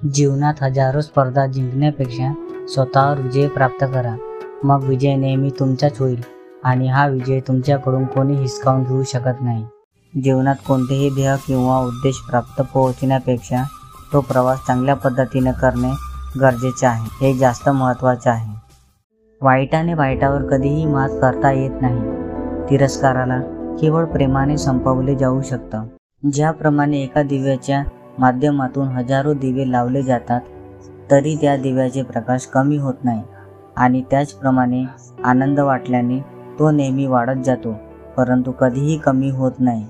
जीवनात हजारो स्पर्धा जिंकण्यापेक्षा स्वतःवर विजय प्राप्त करा. मग विजय नेहमी तुमचाच होईल आणि हा विजय तुमच्याकडून कोणी हिसकावून घेऊ शकत नाही. जीवनात कोणतेही ध्येय किंवा उद्देश प्राप्त पोहोचण्यापेक्षा तो प्रवास चांगल्या पद्धतीने करणे गरजेचे आहे, हे जास्त महत्त्वाचे आहे. वाईटाने वाईटावर कधीही मात करता येत नाही. तिरस्काराला केवळ प्रेमाने संपवले जाऊ शकतं. ज्याप्रमाणे एका दिव्याच्या माध्यमातून हजारो दिवे लावले जातात तरी त्या दिव्याचे प्रकाश कमी होत नाही आणि त्याचप्रमाणे आनंद वाटल्याने तो नेहमी वाढत जातो, परंतु कधीही कमी होत नाही.